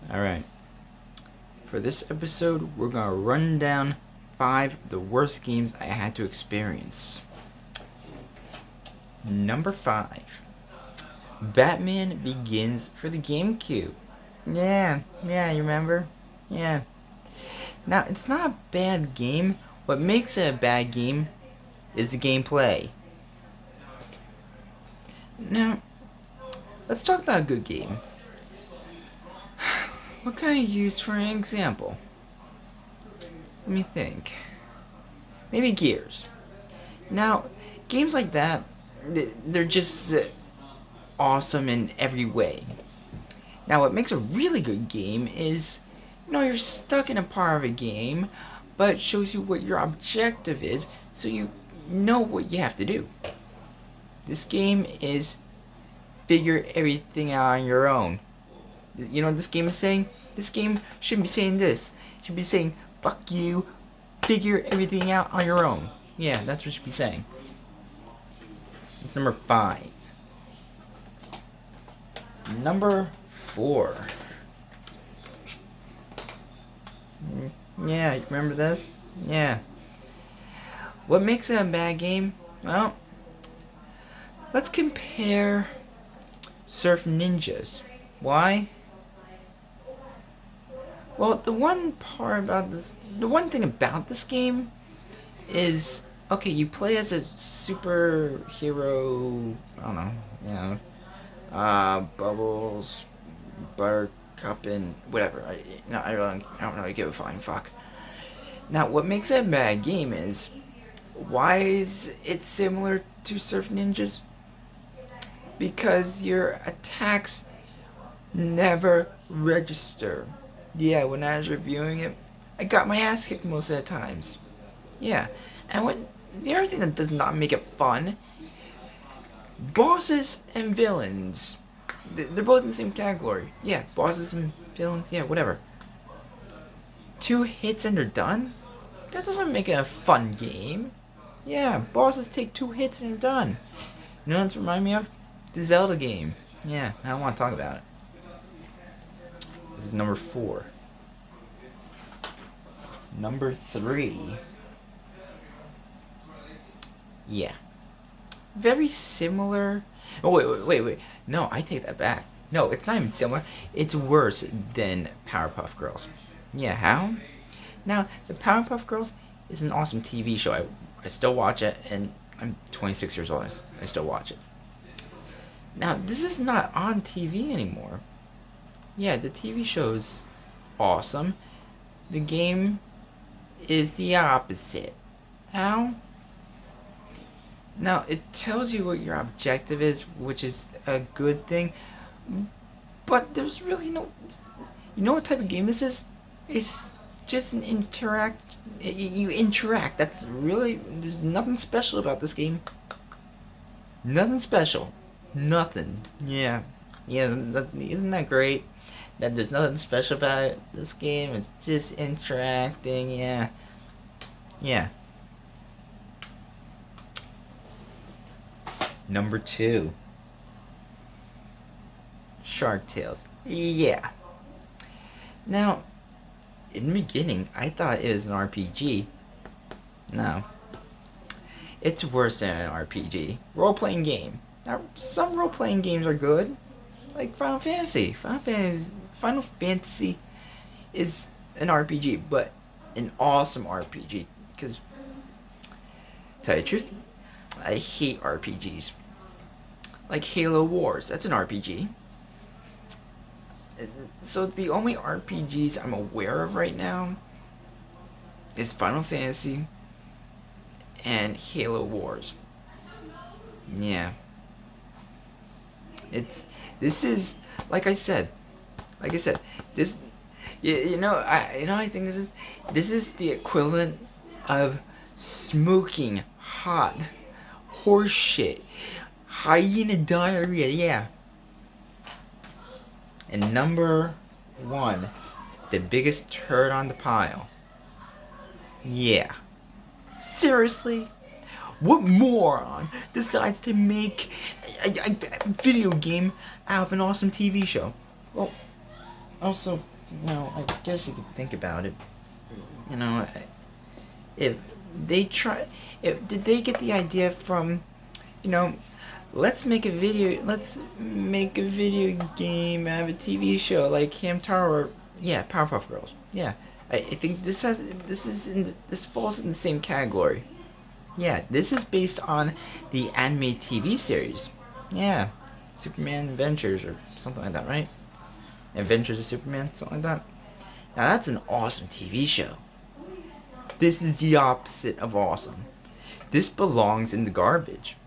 Alright. For this episode, we're gonna run down 5 of the worst games I had to experience. Number 5. Batman Begins for the GameCube. Yeah, you remember? Yeah. Now, it's not a bad game. What makes it a bad game is the gameplay. Now, let's talk about a good game. What can I use for an example? Let me think. Maybe Gears. Now, games like that, they're just awesome in every way. Now, what makes a really good game is, you're stuck in a part of a game, but it shows you what your objective is, so you know what you have to do. This game is figure everything out on your own. You know what this game is saying? This game shouldn't be saying this. It should be saying, fuck you, figure everything out on your own. Yeah, that's what it should be saying. It's number 5. Number 4. Yeah, you remember this? Yeah. What makes it a bad game? Well, let's compare Surf Ninjas. Why? Well, the one thing about this game is, okay, you play as a superhero, I don't know, Bubbles, Buttercup, and whatever. I don't really give a flying fuck. Now, what makes it a bad game is, why is it similar to Surf Ninjas? Because your attacks never register. Yeah, when I was reviewing it, I got my ass kicked most of the times. Yeah, and the other thing that does not make it fun, bosses and villains. They're both in the same category. Yeah, bosses and villains, yeah, whatever. 2 hits and they're done? That doesn't make it a fun game. Yeah, bosses take 2 hits and they're done. You know what it's remind me of? The Zelda game. Yeah, I don't want to talk about it. This is number 4. Number 3. Yeah. Very similar. Oh, wait. No, I take that back. No, it's not even similar. It's worse than Powerpuff Girls. Yeah, how? Now, the Powerpuff Girls is an awesome TV show. I still watch it, and I'm 26 years old. I still watch it. Now, this is not on TV anymore. Yeah, the TV show's awesome. The game is the opposite. How? Now, it tells you what your objective is, which is a good thing, but there's really no... You know what type of game this is? It's just an you interact. That's really... There's nothing special about this game. Nothing special. Nothing. Yeah. Isn't that great? That there's nothing special about this game. It's just interacting. Yeah. Number 2. Shark Tales. Yeah. Now, in the beginning, I thought it was an RPG. No. It's worse than an RPG. Role-playing game. Now, some role-playing games are good. Like Final Fantasy. Final Fantasy is an RPG, but an awesome RPG. Because, to tell you the truth, I hate RPGs. Like Halo Wars, that's an RPG. So the only RPGs I'm aware of right now is Final Fantasy and Halo Wars. Yeah. This is like I said, this I think this is the equivalent of smoking hot horse shit, hyena diarrhea. Yeah. And number 1, the biggest turd on the pile. Yeah. Seriously? What moron decides to make a video game out of an awesome TV show? Well, also, well, I guess you could think about it. You know, if they try, did they get the idea from, you know, let's make a video game, have a TV show like Hamtaro, yeah, Powerpuff Girls. Yeah. I think this falls in the same category. Yeah, this is based on the anime TV series. Yeah. Superman Adventures or something like that, right? Adventures of Superman, something like that. Now that's an awesome TV show. This is the opposite of awesome. This belongs in the garbage.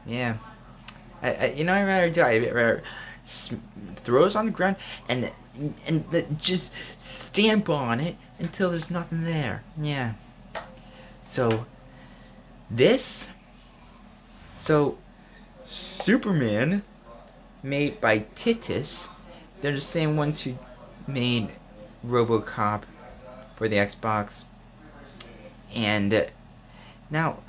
Yeah. I'd rather throw it on the ground and just stamp on it until there's nothing there. Yeah. So this, so Superman, made by Titus. They're the same ones who made RoboCop for the Xbox. And now,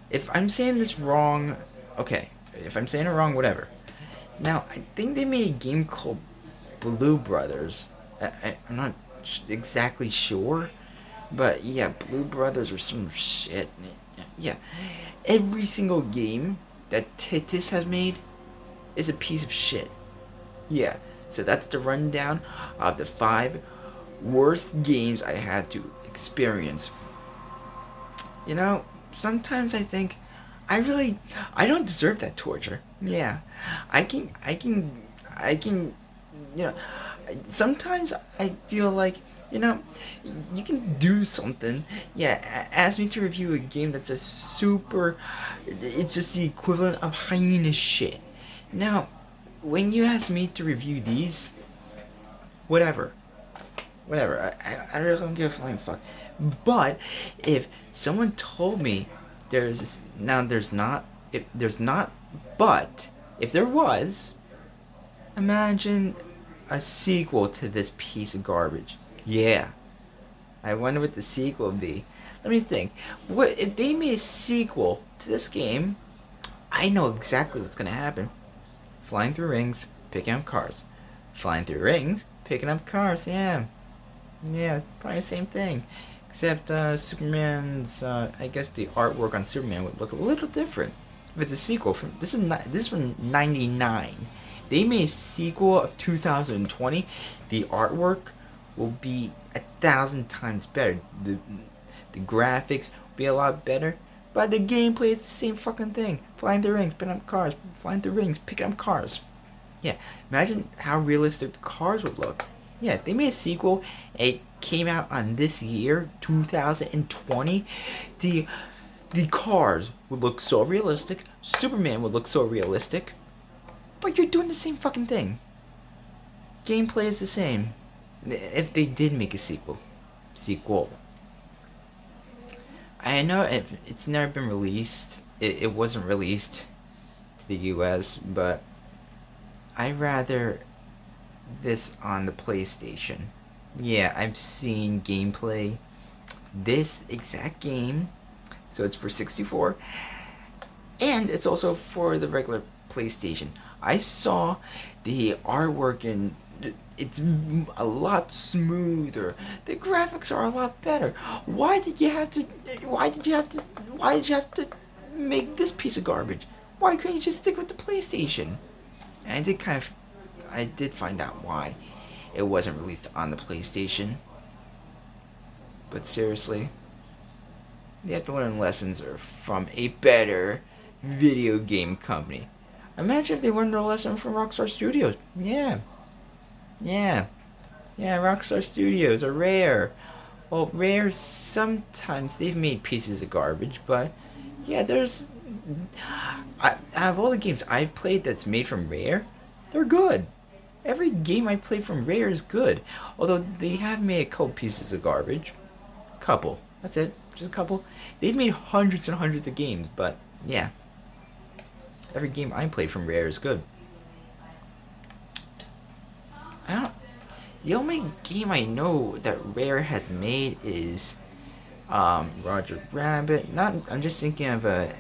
if I'm saying this wrong, okay. If I'm saying it wrong, whatever. Now, I think they made a game called Blue Brothers. I'm not exactly sure, but yeah, Blue Brothers or some shit. Yeah, every single game that Titus has made is a piece of shit. Yeah, so that's the rundown of the 5 worst games I had to experience. You know, sometimes I think I don't deserve that torture. Yeah. I can, you know, sometimes I feel like, you know, you can do something. Yeah, ask me to review a game that's a super, it's just the equivalent of hyena shit. Now, when you ask me to review these, whatever. I really don't give a flying fuck. But if someone told me there's not, but if there was, imagine a sequel to this piece of garbage. Yeah. I wonder what the sequel would be. Let me think. What if they made a sequel to this game? I know exactly what's gonna happen. Flying through rings, picking up cars. Flying through rings, picking up cars. Yeah. Yeah, probably the same thing. Except Superman's, I guess the artwork on Superman would look a little different. If it's a sequel from this is from '99. They made a sequel of 2020. The artwork will be 1,000 times better. The graphics will be a lot better, but the gameplay is the same fucking thing. Flying through rings, picking up cars. Flying through rings, picking up cars. Yeah, imagine how realistic the cars would look. Yeah, if they made a sequel, it came out on this year, 2020, the cars would look so realistic, Superman would look so realistic, but you're doing the same fucking thing. Gameplay is the same. If they did make a sequel. I know it's never been released. It wasn't released to the US, but I'd rather this on the PlayStation. Yeah, I've seen gameplay. This exact game, so it's for 64, and it's also for the regular PlayStation. I saw the artwork and it's a lot smoother. The graphics are a lot better. Why did you have to make this piece of garbage? Why couldn't you just stick with the PlayStation? And I did find out why it wasn't released on the PlayStation. But seriously, they have to learn lessons from a better video game company. Imagine if they learned their lesson from Rockstar Studios. Yeah, Rockstar Studios are Rare. Well, Rare, sometimes they've made pieces of garbage, but yeah, out of all the games I've played that's made from Rare, they're good. Every game I played from Rare is good. Although they have made a couple pieces of garbage. Couple. That's it. Just a couple. They've made hundreds and hundreds of games, but yeah. Every game I played from Rare is good. The only game I know that Rare has made is Roger Rabbit. I'm just thinking of a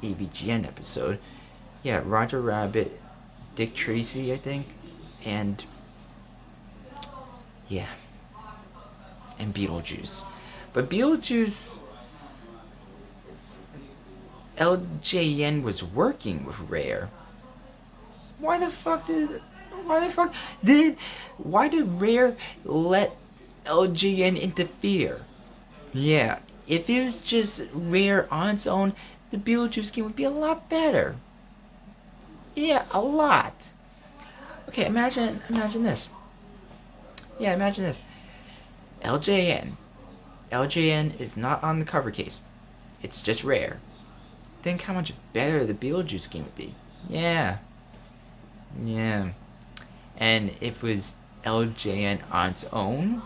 ABGN episode. Yeah, Roger Rabbit, Dick Tracy, I think, and Yeah, and Beetlejuice. But Beetlejuice, LJN was working with Rare. Why the fuck did? Why the fuck did? Why did Rare let LJN interfere? Yeah, if it was just Rare on its own, the Beetlejuice game would be a lot better. Yeah, a lot. Okay, imagine this. Yeah, imagine this. LJN. LJN is not on the cover case. It's just Rare. Think how much better the Beetlejuice game would be. Yeah. Yeah. And if it was LJN on its own.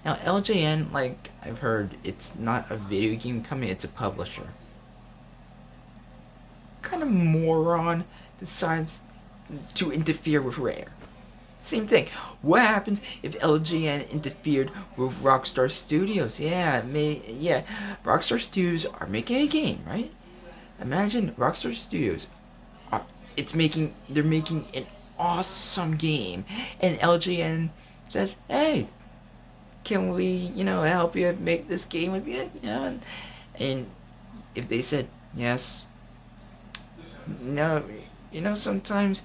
Now, LJN, like I've heard, it's not a video game company, it's a publisher. What kind of moron decides to interfere with Rare? Same thing. What happens if LJN interfered with Rockstar Studios? Yeah, Rockstar Studios are making a game, right? Imagine Rockstar Studios they're making an awesome game, and LJN says, "Hey, can we, help you make this game with you?" And if they said yes, no, sometimes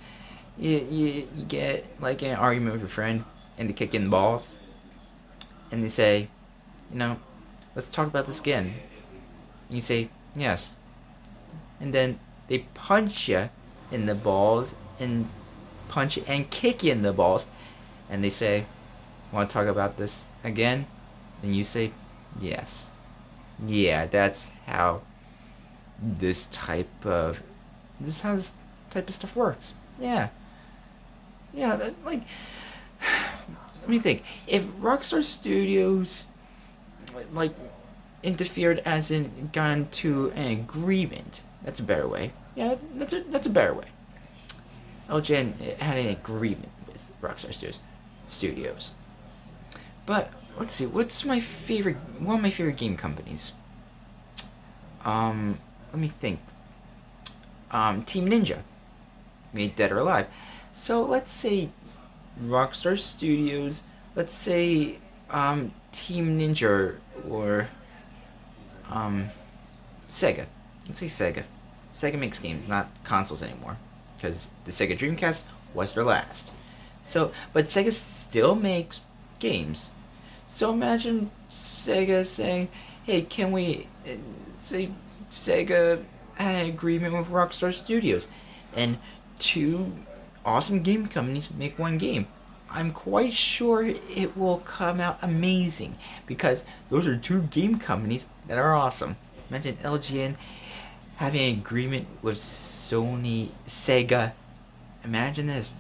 you get like an argument with your friend, and they kick in the balls, and they say, let's talk about this again. And you say yes, and then they punch you in the balls and punch and kick you in the balls, and they say, want to talk about this again? And you say yes. Yeah, that's how this type of stuff works. Yeah, like, let me think. If Rockstar Studios like interfered, as in gone to an agreement, that's a better way. Yeah, that's a better way. LJN had an agreement with Rockstar Studios. But let's see, one of my favorite game companies. Let me think. Team Ninja made Dead or Alive. So let's say Rockstar Studios. Let's say Team Ninja or Sega. Let's say Sega. Sega makes games, not consoles anymore, because the Sega Dreamcast was their last. So, but Sega still makes games. So imagine Sega saying, "Hey, can we say Sega had an agreement with Rockstar Studios, and two awesome game companies make one game." I'm quite sure it will come out amazing, because those are two game companies that are awesome. Imagine LGN having an agreement with Sega. Imagine this.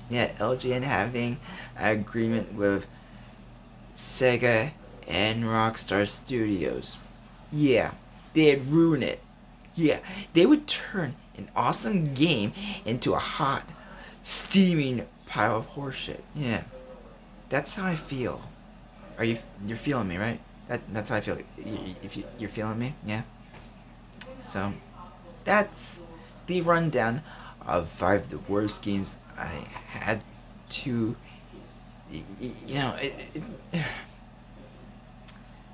Yeah, LGN having an agreement with Sega and Rockstar Studios. Yeah, they'd ruin it. Yeah, they would turn an awesome game into a hot, steaming pile of horseshit. Yeah, that's how I feel. You're feeling me, right? That's how I feel. If you're feeling me, yeah. So, that's the rundown of 5 of the worst games I had to.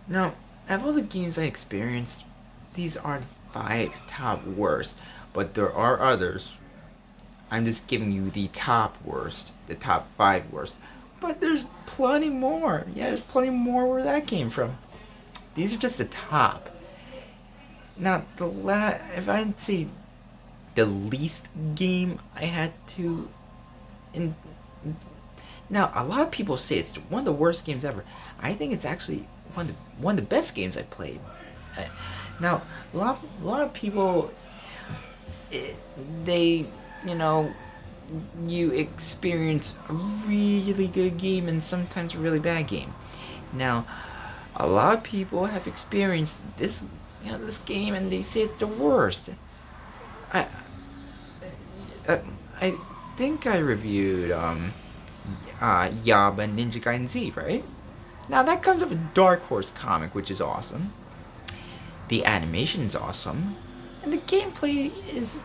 Now, of all the games I experienced, these are the 5 top worst, but there are others. I'm just giving you the top worst, the top 5 worst. But there's plenty more. Yeah, there's plenty more where that came from. These are just the top. Now, if I'd say the least game I had to. Now, a lot of people say it's one of the worst games ever. I think it's actually one of the best games I've played. Now, a lot of people, they, you experience a really good game and sometimes a really bad game. Now, a lot of people have experienced this game, and they say it's the worst. I think I reviewed Yaba Ninja Gaiden Z, right? Now that comes with a Dark Horse comic, which is awesome. The animation is awesome, and the gameplay is,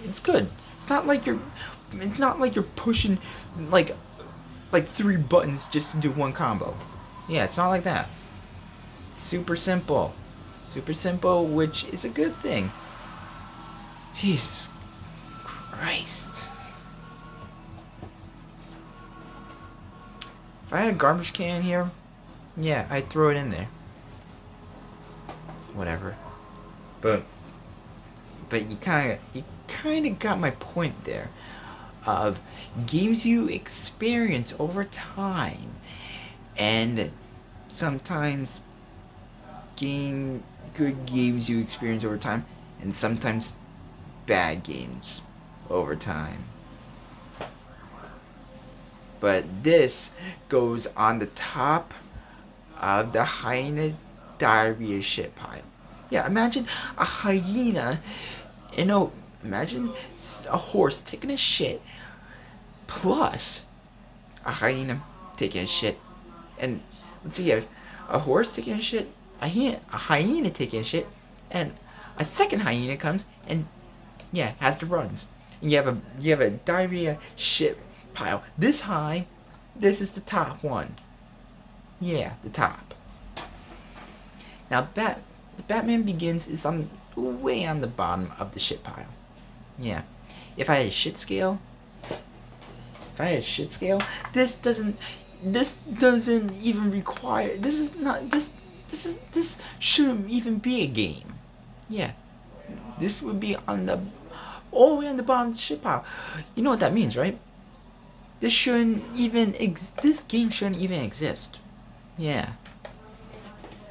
it's good. It's not like you're pushing like like 3 buttons just to do one combo. Yeah, it's not like that. Super simple. Super simple, which is a good thing. Jesus Christ. If I had a garbage can here, yeah, I'd throw it in there. Whatever. But you kind of got my point there of games you experience over time, and sometimes good games you experience over time, and sometimes bad games over time. But this goes on the top of the hyena diarrhea shit pile. Yeah, imagine a hyena, imagine a horse taking a shit, plus a hyena taking a shit. And let's see, you have a horse taking a shit, a hyena taking a shit, and a second hyena comes and, yeah, has the runs. And you have a diarrhea shit pile this high. This is the top one. Yeah, the top. Now, the Batman Begins is way on the bottom of the shit pile. Yeah. If I had a shit scale, this doesn't even require. This shouldn't even be a game. Yeah. This would be all the way on the bottom of the shit pile. You know what that means, right? This game shouldn't even exist. Yeah.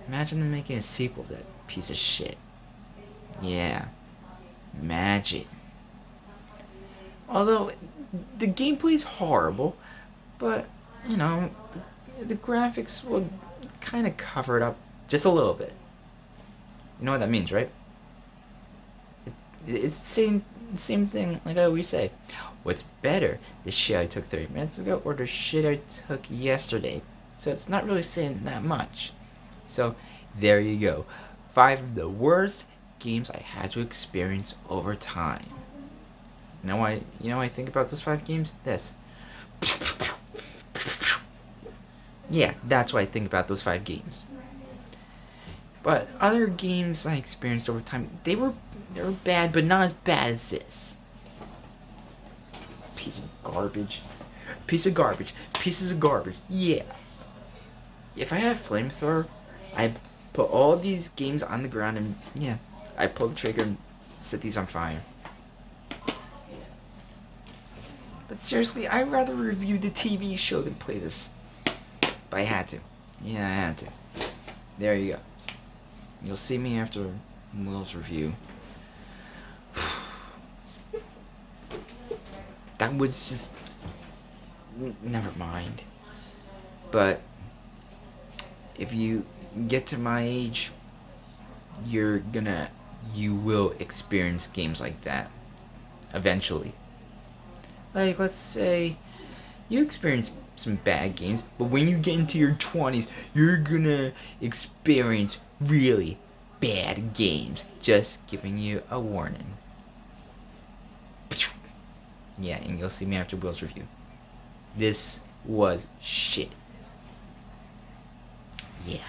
Imagine them making a sequel to that piece of shit. Yeah. Imagine. Although the gameplay is horrible, but the graphics will kind of cover it up just a little bit. You know what that means, right? It's the same thing like I always say. What's better, the shit I took 30 minutes ago or the shit I took yesterday? So it's not really saying that much. So there you go. 5 of the worst games I had to experience over time. You know I think about those 5 games? This. Yeah, that's what I think about those 5 games. But other games I experienced over time, they were bad, but not as bad as this. Pieces of garbage. Yeah. If I had a flamethrower, I'd put all these games on the ground and, yeah, I pull the trigger and set these on fire. But seriously, I'd rather review the TV show than play this. But I had to. Yeah, I had to. There you go. You'll see me after Will's review. That was just... Never mind. But if you get to my age, you will experience games like that. Eventually. Like, let's say you experience some bad games, but when you get into your 20s, you're gonna experience really bad games. Just giving you a warning. Yeah, and you'll see me after Will's review. This was shit. Yeah.